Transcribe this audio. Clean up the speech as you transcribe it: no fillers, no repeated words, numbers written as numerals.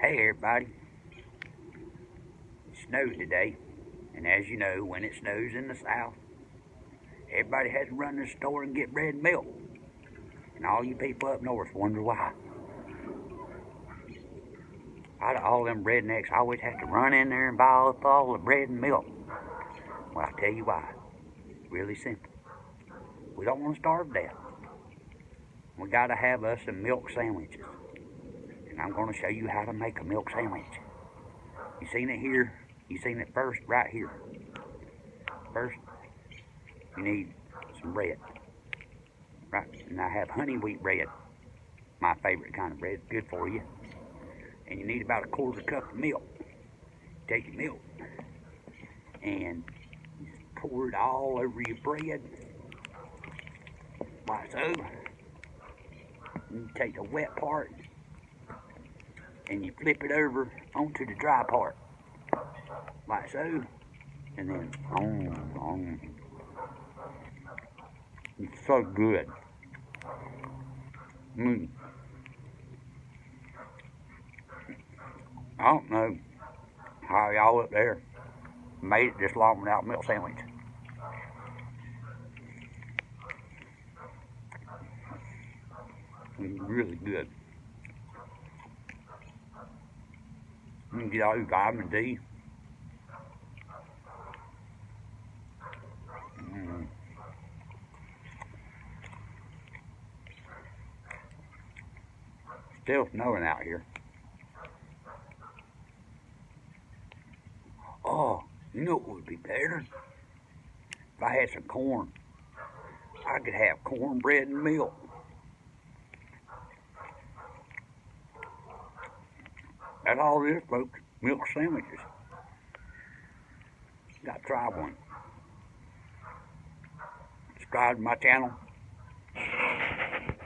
Hey everybody, it snowed today, and as you know, when it snows in the south, everybody has to run to the store and get bread and milk. And all you people up north wonder why. Out of all them rednecks always have to run in there and buy up all the bread and milk. Well, I'll tell you why. It's really simple. We don't want to starve to death. We gotta have us some milk sandwiches. And I'm gonna show you how to make a milk sandwich. You seen it here? You seen it first right here. First, you need some bread. Right, and I have honey wheat bread. My favorite kind of bread, good for you. And you need about a quarter cup of milk. Take your milk and you just pour it all over your bread, like so. And you take the wet part and you flip it over onto the dry part, like so. And then, it's so good. I don't know how y'all up there made it this long without milk sandwich. It's really good. You can get all your vitamin D. Still snowing out here. Oh, you know what would be better? If I had some corn. I could have cornbread and milk. That's all it is, folks. Milk sandwiches. Gotta try one. Subscribe to my channel.